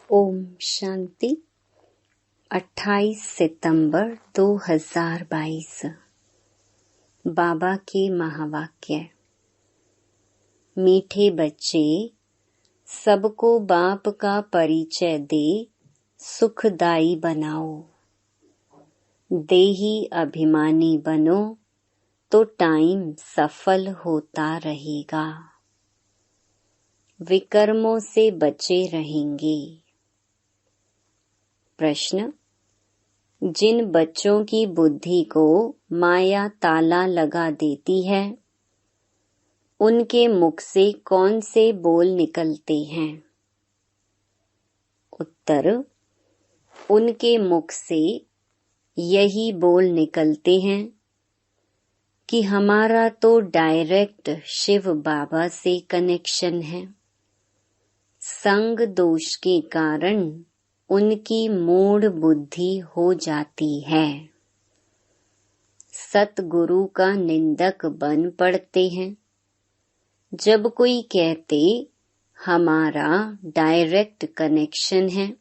ओम शांति। 28 सितंबर 2022। बाबा के महावाक्य। मीठे बच्चे, सबको बाप का परिचय दे सुखदाई बनाओ। देही अभिमानी बनो तो टाइम सफल होता रहेगा। विकर्मों से बचे रहेंगे। प्रश्न: जिन बच्चों की बुद्धि को माया ताला लगा देती है, उनके मुख से कौन से बोल निकलते हैं? उत्तर: उनके मुख से यही बोल निकलते हैं कि हमारा तो डायरेक्ट शिव बाबा से कनेक्शन है। संग दोष के कारण उनकी मूढ़ बुद्धि हो जाती है। सतगुरु का निंदक बन पड़ते हैं। जब कोई कहते हमारा डायरेक्ट कनेक्शन है,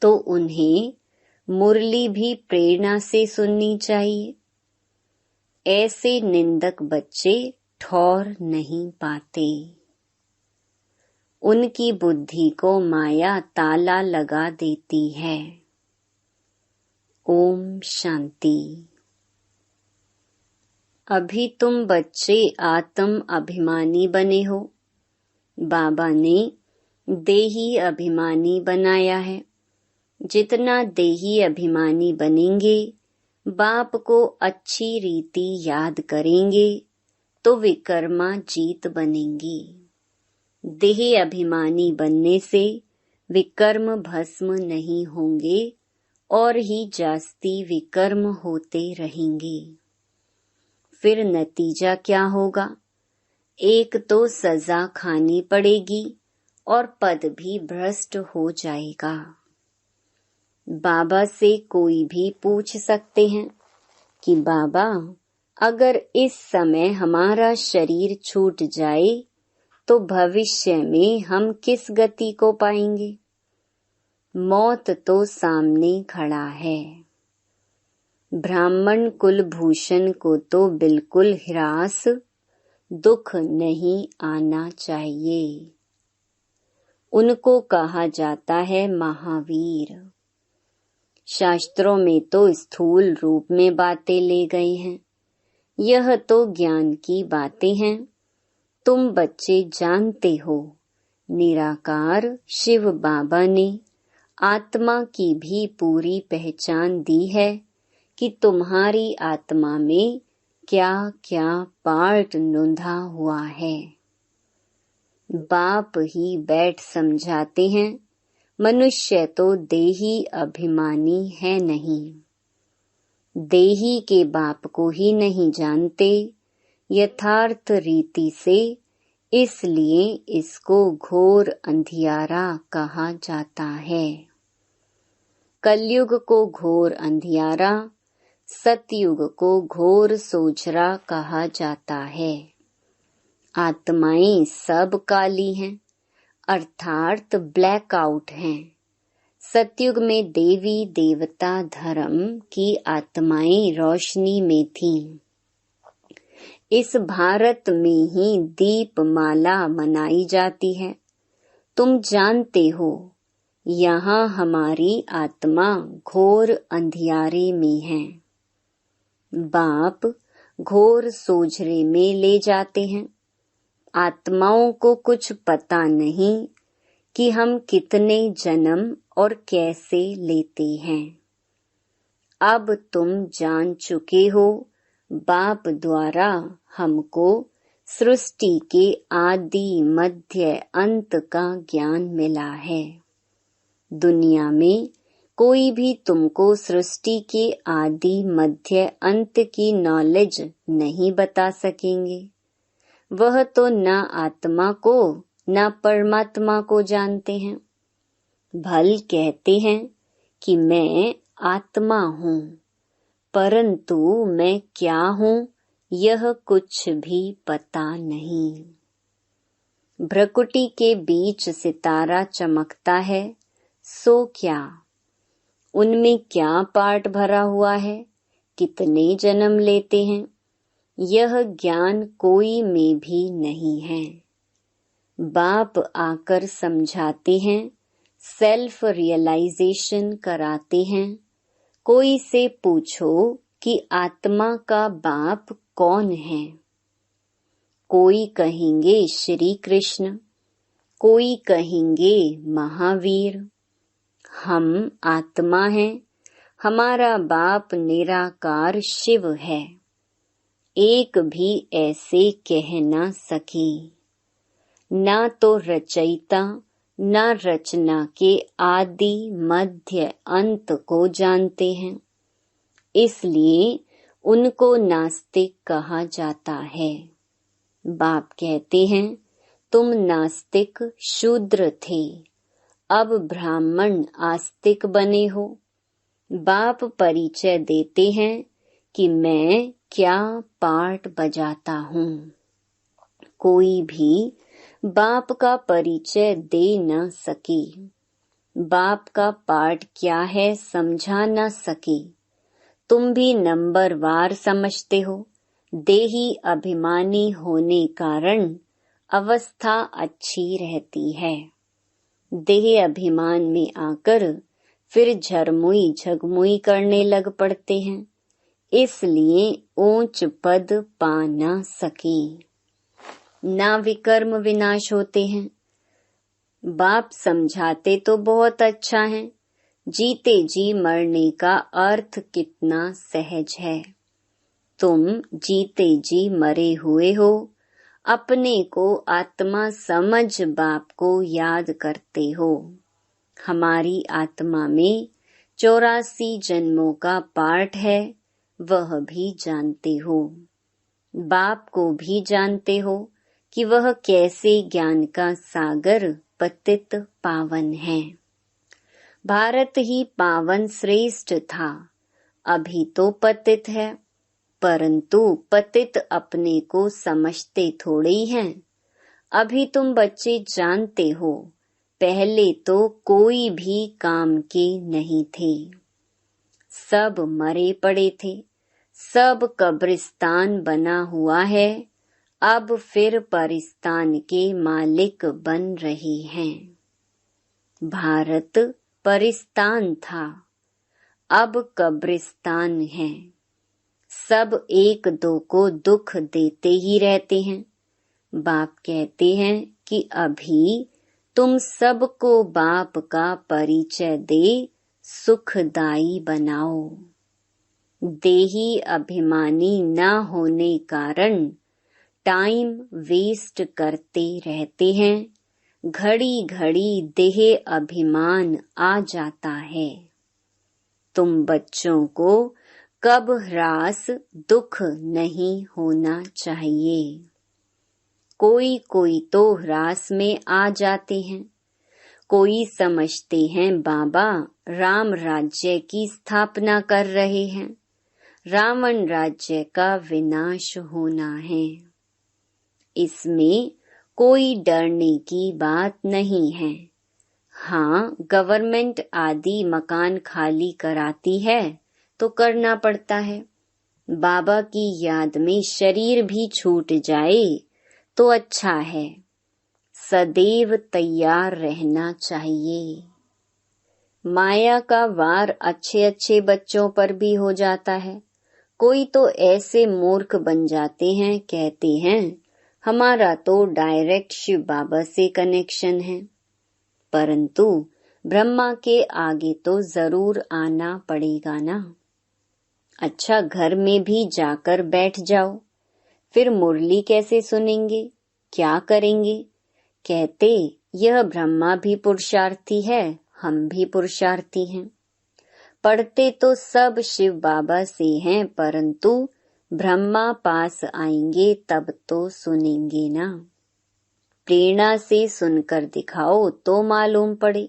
तो उन्हें मुरली भी प्रेरणा से सुननी चाहिए। ऐसे निंदक बच्चे ठौर नहीं पाते। उनकी बुद्धि को माया ताला लगा देती है। ओम शांति। अभी तुम बच्चे आत्म अभिमानी बने हो। बाबा ने देही अभिमानी बनाया है। जितना देही अभिमानी बनेंगे, बाप को अच्छी रीति याद करेंगे, तो विकर्मा जीत बनेंगी। देह अभिमानी बनने से विकर्म भस्म नहीं होंगे और ही जास्ती विकर्म होते रहेंगे। फिर नतीजा क्या होगा? एक तो सजा खानी पड़ेगी और पद भी भ्रष्ट हो जाएगा। बाबा से कोई भी पूछ सकते हैं कि बाबा, अगर इस समय हमारा शरीर छूट जाए तो भविष्य में हम किस गति को पाएंगे? मौत तो सामने खड़ा है। ब्राह्मण कुलभूषण को तो बिल्कुल ह्रास, दुख नहीं आना चाहिए। उनको कहा जाता है महावीर। शास्त्रों में तो स्थूल रूप में बातें ले गए हैं। यह तो ज्ञान की बातें हैं। तुम बच्चे जानते हो, निराकार शिव बाबा ने आत्मा की भी पूरी पहचान दी है कि तुम्हारी आत्मा में क्या क्या पार्ट नूंधा हुआ है। बाप ही बैठ समझाते हैं। मनुष्य तो देही अभिमानी है नहीं। देही के बाप को ही नहीं जानते यथार्थ रीति से, इसलिए इसको घोर अंधियारा कहा जाता है। कलयुग को घोर अंधियारा, सतयुग को घोर सोचरा कहा जाता है। आत्माएं सब काली हैं, अर्थात ब्लैकआउट हैं। सतयुग में देवी देवता धर्म की आत्माएं रोशनी में थीं। इस भारत में ही दीपमाला मनाई जाती है। तुम जानते हो, यहाँ हमारी आत्मा घोर अंधियारे में है। बाप घोर सोझरे में ले जाते हैं। आत्माओं को कुछ पता नहीं कि हम कितने जन्म और कैसे लेते हैं। अब तुम जान चुके हो, बाप द्वारा हमको सृष्टि के आदि मध्य अंत का ज्ञान मिला है। दुनिया में कोई भी तुमको सृष्टि के आदि मध्य अंत की नॉलेज नहीं बता सकेंगे। वह तो न आत्मा को न परमात्मा को जानते हैं। भल कहते हैं कि मैं आत्मा हूँ, परंतु मैं क्या हूँ यह कुछ भी पता नहीं। भ्रकुटी के बीच सितारा चमकता है, सो क्या? उनमें क्या पार्ट भरा हुआ है, कितने जन्म लेते हैं, यह ज्ञान कोई में भी नहीं है। बाप आकर समझाते हैं, सेल्फ रियलाइजेशन कराते हैं। कोई से पूछो कि आत्मा का बाप कौन है? कोई कहेंगे श्री कृष्ण, कोई कहेंगे महावीर। हम आत्मा हैं, हमारा बाप निराकार शिव है। एक भी ऐसे कह ना सके। ना तो रचयिता न रचना के आदि मध्य अंत को जानते हैं, इसलिए उनको नास्तिक कहा जाता है। बाप कहते हैं, तुम नास्तिक शूद्र थे, अब ब्राह्मण आस्तिक बने हो। बाप परिचय देते हैं कि मैं क्या पार्ट बजाता हूँ। कोई भी बाप का परिचय दे न सके, बाप का पार्ट क्या है समझा न सके। तुम भी नंबरवार समझते हो। देही अभिमानी होने कारण अवस्था अच्छी रहती है। देह अभिमान में आकर फिर झरमुई झगमुई करने लग पड़ते हैं, इसलिए ऊंच पद पा न सके। ना विकर्म विनाश होते हैं। बाप समझाते तो बहुत अच्छा है, जीते जी मरने का अर्थ कितना सहज है। तुम जीते जी मरे हुए हो, अपने को आत्मा समझ बाप को याद करते हो। हमारी आत्मा में 84 जन्मों का पार्ट है, वह भी जानते हो। बाप को भी जानते हो कि वह कैसे ज्ञान का सागर पतित पावन है। भारत ही पावन श्रेष्ठ था, अभी तो पतित है, परंतु पतित अपने को समझते थोड़े ही हैं। अभी तुम बच्चे जानते हो, पहले तो कोई भी काम के नहीं थे, सब मरे पड़े थे, सब कब्रिस्तान बना हुआ है। अब फिर परिस्तान के मालिक बन रहे हैं। भारत परिस्तान था, अब कब्रिस्तान है। सब एक दो को दुख देते ही रहते हैं। बाप कहते हैं कि अभी तुम सबको बाप का परिचय दे सुखदाई बनाओ। देही अभिमानी न होने कारण टाइम वेस्ट करते रहते हैं। घड़ी घड़ी देह अभिमान आ जाता है। तुम बच्चों को कब ह्रास दुख नहीं होना चाहिए। कोई कोई तो ह्रास में आ जाते हैं। कोई समझते हैं बाबा राम राज्य की स्थापना कर रहे हैं, रावण राज्य का विनाश होना है। इसमें कोई डरने की बात नहीं है। हाँ, गवर्नमेंट आदि मकान खाली कराती है तो करना पड़ता है। बाबा की याद में शरीर भी छूट जाए तो अच्छा है। सदैव तैयार रहना चाहिए। माया का वार अच्छे अच्छे बच्चों पर भी हो जाता है। कोई तो ऐसे मूर्ख बन जाते हैं, कहते हैं हमारा तो डायरेक्ट शिव बाबा से कनेक्शन है, परंतु ब्रह्मा के आगे तो जरूर आना पड़ेगा ना। अच्छा, घर में भी जाकर बैठ जाओ, फिर मुरली कैसे सुनेंगे, क्या करेंगे? कहते यह ब्रह्मा भी पुरुषार्थी है, हम भी पुरुषार्थी हैं। पढ़ते तो सब शिव बाबा से हैं, परंतु ब्रह्मा पास आएंगे तब तो सुनेंगे ना। प्रेरणा से सुनकर दिखाओ तो मालूम पड़े।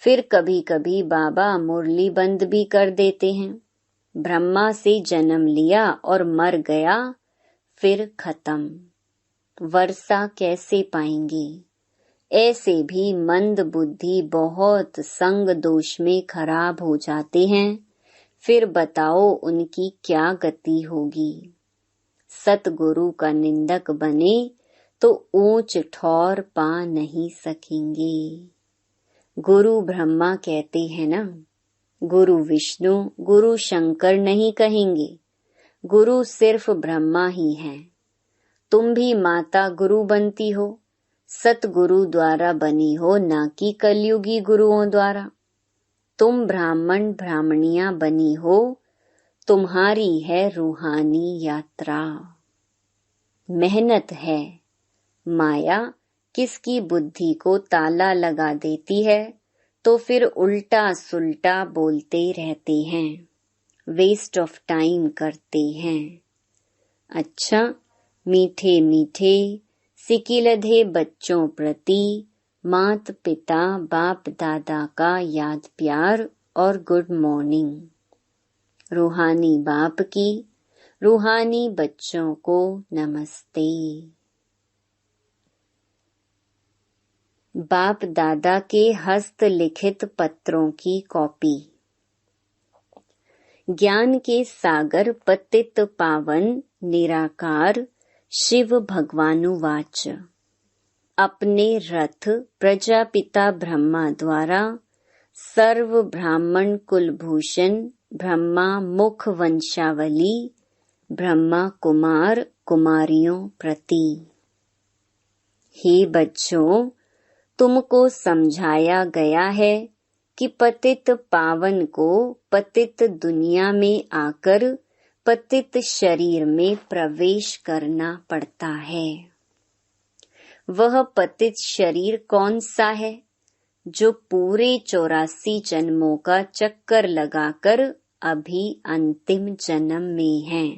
फिर कभी कभी बाबा मुरली बंद भी कर देते हैं। ब्रह्मा से जन्म लिया और मर गया, फिर खत्म। वर्षा कैसे पाएंगे? ऐसे भी मंद बुद्धि बहुत संग दोष में खराब हो जाते हैं, फिर बताओ उनकी क्या गति होगी। सतगुरु का निंदक बने तो ऊंच ठौर पा नहीं सकेंगे। गुरु ब्रह्मा कहते हैं ना, गुरु विष्णु गुरु शंकर नहीं कहेंगे, गुरु सिर्फ ब्रह्मा ही है। तुम भी माता गुरु बनती हो, सतगुरु द्वारा बनी हो, ना कि कलयुगी गुरुओं द्वारा। तुम ब्राह्मण ब्राह्मणियां बनी हो, तुम्हारी है रूहानी यात्रा। मेहनत है, माया किसकी बुद्धि को ताला लगा देती है तो फिर उल्टा सुल्टा बोलते रहते हैं, वेस्ट ऑफ टाइम करते हैं। अच्छा, मीठे मीठे सिकिलधे बच्चों प्रति मात पिता बाप दादा का याद प्यार और गुड मॉर्निंग। रूहानी बाप की रूहानी बच्चों को नमस्ते। बाप दादा के हस्तलिखित पत्रों की कॉपी। ज्ञान के सागर पतित पावन निराकार शिव भगवानुवाच। अपने रथ प्रजापिता ब्रह्मा द्वारा सर्व ब्राह्मण कुलभूषण ब्रह्मा मुख वंशावली ब्रह्मा कुमार कुमारियों प्रति। हे बच्चों, तुमको समझाया गया है कि पतित पावन को पतित दुनिया में आकर पतित शरीर में प्रवेश करना पड़ता है। वह पतित शरीर कौन सा है? जो पूरे 84 जन्मों का चक्कर लगाकर अभी अंतिम जन्म में है।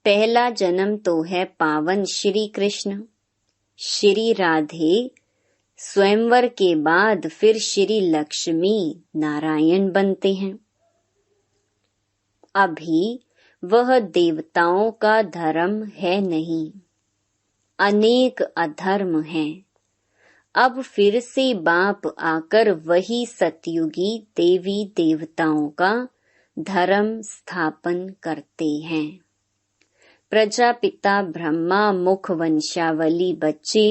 पहला जन्म तो है पावन श्री कृष्ण, श्री राधे, स्वयंवर के बाद फिर श्री लक्ष्मी नारायण बनते हैं। अभी वह देवताओं का धर्म है नहीं, अनेक अधर्म हैं। अब फिर से बाप आकर वही सतयुगी देवी देवताओं का धर्म स्थापन करते हैं। प्रजापिता ब्रह्मा मुख वंशावली बच्चे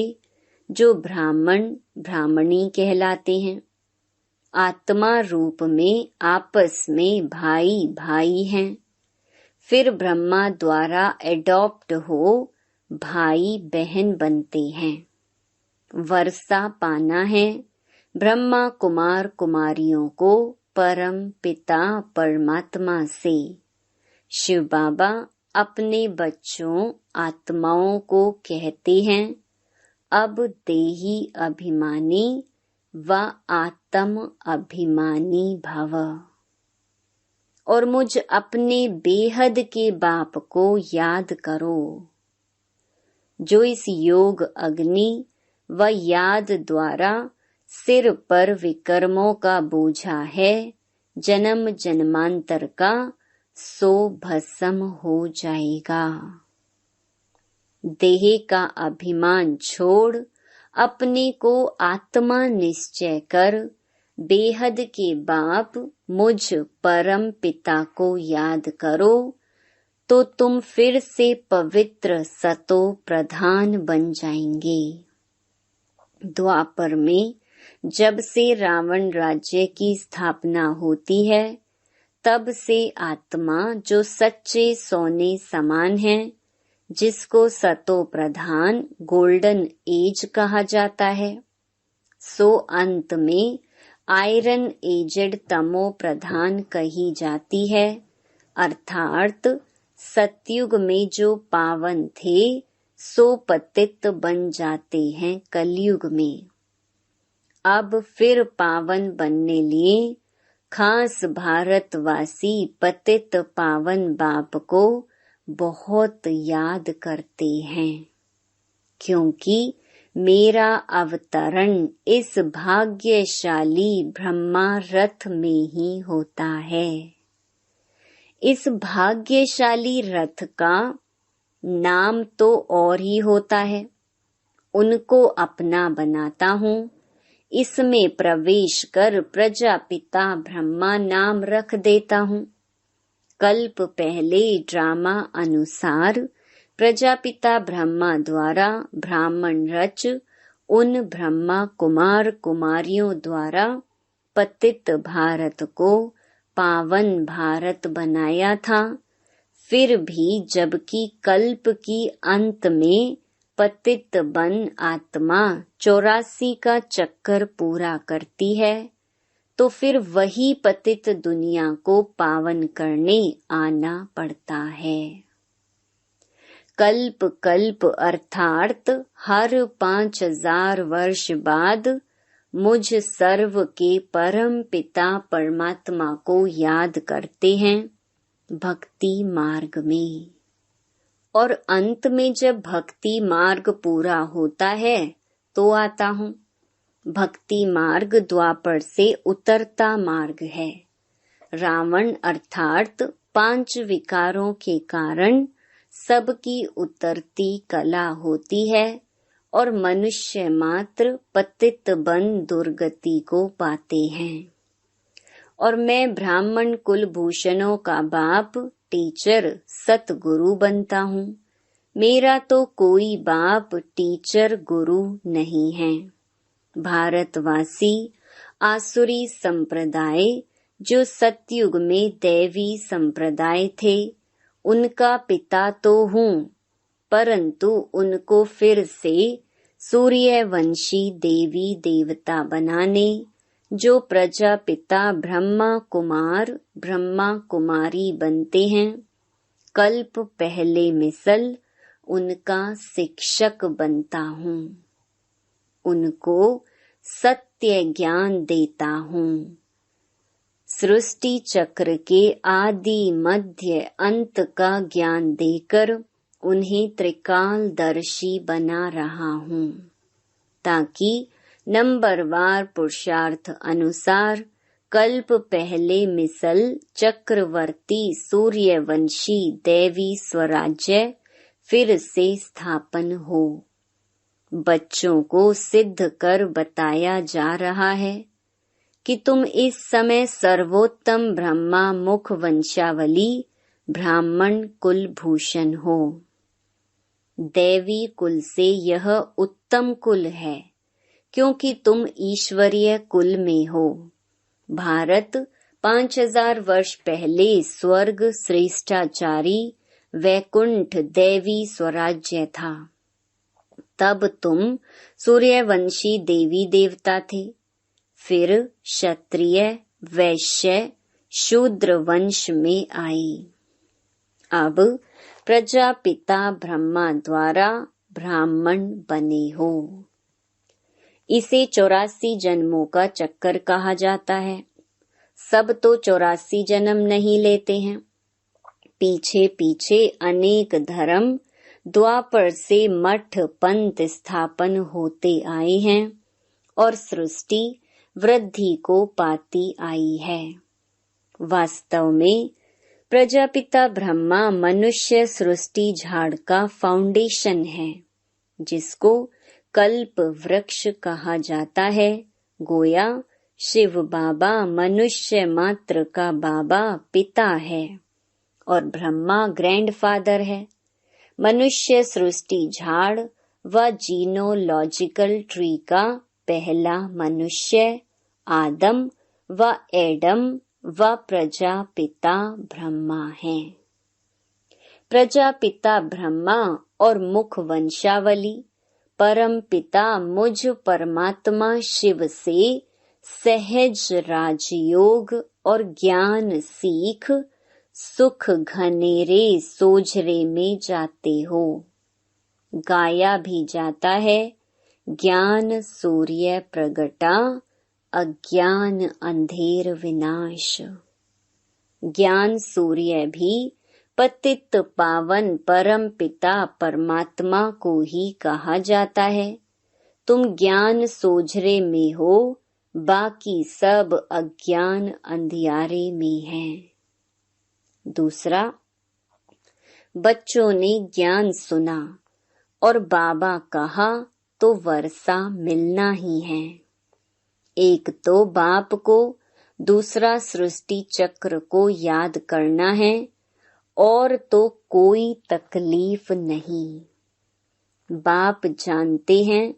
जो ब्राह्मण ब्राह्मणी कहलाते हैं, आत्मा रूप में आपस में भाई भाई हैं। फिर ब्रह्मा द्वारा एडॉप्ट हो भाई बहन बनते हैं। वर्षा पाना है ब्रह्मा कुमार कुमारियों को परम पिता परमात्मा से। शिव बाबा अपने बच्चों आत्माओं को कहते हैं, अब देही अभिमानी व आत्म अभिमानी भव। और मुझ अपने बेहद के बाप को याद करो, जो इस योग अग्नि व याद द्वारा सिर पर विकर्मों का बोझा है जन्म जन्मांतर का, सो भस्म हो जाएगा। देह का अभिमान छोड़ अपने को आत्मा निश्चय कर बेहद के बाप मुझ परम पिता को याद करो, तो तुम फिर से पवित्र सतो प्रधान बन जाएंगे। द्वापर में जब से रावण राज्य की स्थापना होती है, तब से आत्मा जो सच्चे सोने समान है, जिसको सतो प्रधान गोल्डन एज कहा जाता है, सो अंत में आयरन एजेड तमो प्रधान कही जाती है। अर्थात सतयुग में जो पावन थे सो पतित बन जाते हैं कलयुग में। अब फिर पावन बनने लिए खास भारतवासी पतित पावन बाप को बहुत याद करते हैं, क्योंकि मेरा अवतरण इस भाग्यशाली ब्रह्मा रथ में ही होता है। इस भाग्यशाली रथ का नाम तो और ही होता है, उनको अपना बनाता हूँ। इसमें प्रवेश कर प्रजापिता ब्रह्मा नाम रख देता हूँ। कल्प पहले ड्रामा अनुसार प्रजापिता ब्रह्मा द्वारा ब्राह्मण रच उन ब्रह्मा कुमार कुमारियों द्वारा पतित भारत को पावन भारत बनाया था। फिर भी जबकि कल्प की अंत में पतित बन आत्मा 84 का चक्कर पूरा करती है, तो फिर वही पतित दुनिया को पावन करने आना पड़ता है। कल्प कल्प अर्थात हर 5000 वर्ष बाद मुझ सर्व के परम पिता परमात्मा को याद करते हैं भक्ति मार्ग में, और अंत में जब भक्ति मार्ग पूरा होता है तो आता हूँ। भक्ति मार्ग द्वापर से उतरता मार्ग है। रावण अर्थात 5 विकारों के कारण सबकी उतरती कला होती है और मनुष्य मात्र पतित बन दुर्गति को पाते हैं। और मैं ब्राह्मण कुलभूषणों का बाप टीचर सतगुरु बनता हूँ। मेरा तो कोई बाप टीचर गुरु नहीं है। भारतवासी आसुरी संप्रदाय जो सतयुग में दैवी संप्रदाय थे, उनका पिता तो हूँ, परंतु उनको फिर से सूर्यवंशी देवी देवता बनाने, जो प्रजापिता ब्रह्मा कुमार ब्रह्मा कुमारी बनते हैं, कल्प पहले मिसल उनका शिक्षक बनता हूँ। उनको सत्य ज्ञान देता हूँ। सृष्टि चक्र के आदि मध्य अंत का ज्ञान देकर उन्हें त्रिकालदर्शी बना रहा हूँ, ताकि नंबरवार पुरुषार्थ अनुसार कल्प पहले मिसल चक्रवर्ती सूर्यवंशी देवी स्वराज्य फिर से स्थापन हो। बच्चों को सिद्ध कर बताया जा रहा है कि तुम इस समय सर्वोत्तम ब्रह्मा मुख वंशावली ब्राह्मण कुल भूषण हो। दैवी कुल से यह उत्तम कुल है, क्योंकि तुम ईश्वरीय कुल में हो। भारत 5000 वर्ष पहले स्वर्ग श्रेष्ठाचारी वैकुंठ दैवी स्वराज्य था। तब तुम सूर्यवंशी देवी देवता थे। फिर क्षत्रिय वैश्य शूद्र वंश में आई। अब प्रजापिता ब्रह्मा द्वारा ब्राह्मण बने हो। इसे 84 जन्मों का चक्कर कहा जाता है। सब तो 84 जन्म नहीं लेते हैं। पीछे पीछे अनेक धर्म द्वापर से मठ पंथ स्थापन होते आए हैं और सृष्टि वृद्धि को पाती आई है। वास्तव में प्रजापिता ब्रह्मा मनुष्य सृष्टि झाड़ का फाउंडेशन है, जिसको कल्प वृक्ष कहा जाता है। गोया शिव बाबा मनुष्य मात्र का बाबा पिता है और ब्रह्मा ग्रैंडफादर है। मनुष्य सृष्टि झाड़ व जीनोलॉजिकल ट्री का पहला मनुष्य आदम व एडम व प्रजापिता ब्रह्मा है। प्रजापिता ब्रह्मा और मुख वंशावली परम पिता मुझ परमात्मा शिव से सहज राजयोग और ज्ञान सीख सुख घनेरे सोझरे में जाते हो। गाया भी जाता है, ज्ञान सूर्य प्रगटा अज्ञान अंधेर विनाश। ज्ञान सूर्य भी पतित पावन परम पिता परमात्मा को ही कहा जाता है। तुम ज्ञान सोझरे में हो, बाकी सब अज्ञान अंधियारे में हैं। दूसरा, बच्चों ने ज्ञान सुना और बाबा कहा तो वर्षा मिलना ही है। एक तो बाप को, दूसरा सृष्टि चक्र को याद करना है और तो कोई तकलीफ नहीं। बाप जानते हैं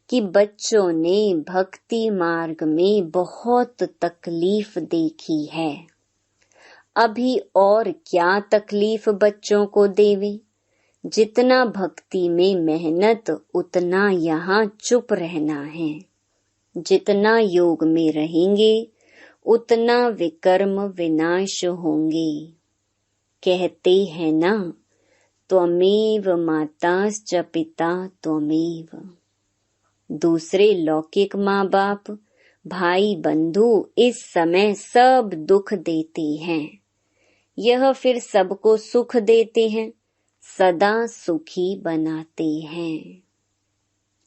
कि बच्चों ने भक्ति मार्ग में बहुत तकलीफ देखी है। अभी और क्या तकलीफ बच्चों को देवे। जितना भक्ति में मेहनत उतना यहाँ चुप रहना है। जितना योग में रहेंगे उतना विकर्म विनाश होंगे। कहते हैं ना, त्वमेव माताश्च पिता त्वमेव। दूसरे लौकिक माँ बाप, भाई बंधु इस समय सब दुख देते हैं। यह फिर सबको सुख देते हैं, सदा सुखी बनाते हैं।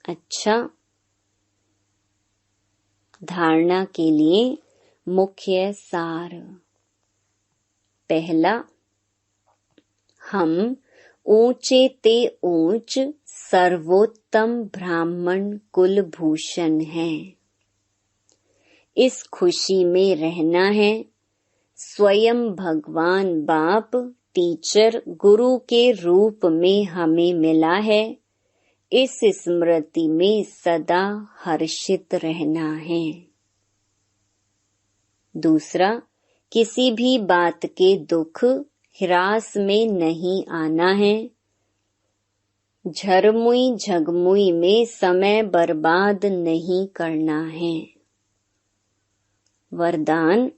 अच्छा, धारणा के लिए मुख्य सार। पहला, हम ऊंचे ते ऊंच सर्वोत्तम ब्राह्मण कुलभूषण हैं। इस खुशी में रहना है। स्वयं भगवान बाप टीचर गुरु के रूप में हमें मिला है। इस स्मृति में सदा हर्षित रहना है। दूसरा, किसी भी बात के दुख ह्रास में नहीं आना है। झरमुई झगमुई में समय बर्बाद नहीं करना है। वरदान,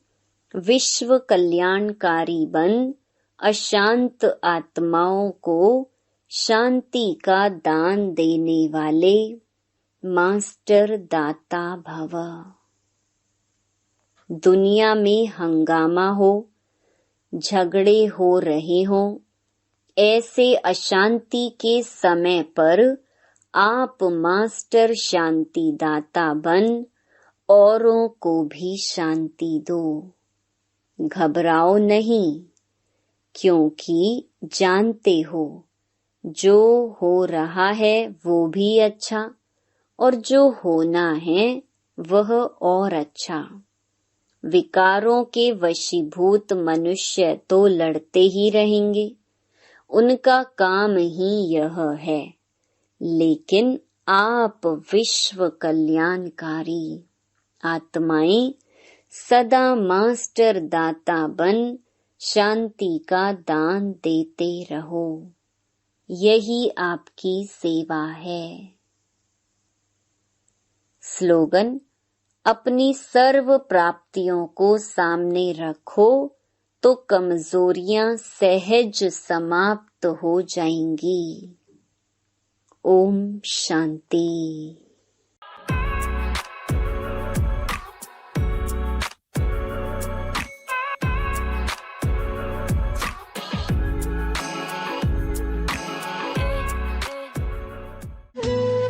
विश्व कल्याणकारी बन अशांत आत्माओं को शांति का दान देने वाले मास्टर दाता भव। दुनिया में हंगामा हो, झगड़े हो रहे हों, ऐसे अशांति के समय पर आप मास्टर शांति दाता बन औरों को भी शांति दो। घबराओ नहीं, क्योंकि जानते हो जो हो रहा है वो भी अच्छा और जो होना है वह और अच्छा। विकारों के वशीभूत मनुष्य तो लड़ते ही रहेंगे, उनका काम ही यह है। लेकिन आप विश्व कल्याणकारी आत्माएं सदा मास्टर दाता बन शांति का दान देते रहो। यही आपकी सेवा है। स्लोगन, अपनी सर्व प्राप्तियों को सामने रखो तो कमजोरियां सहज समाप्त हो जाएंगी। ओम शांति।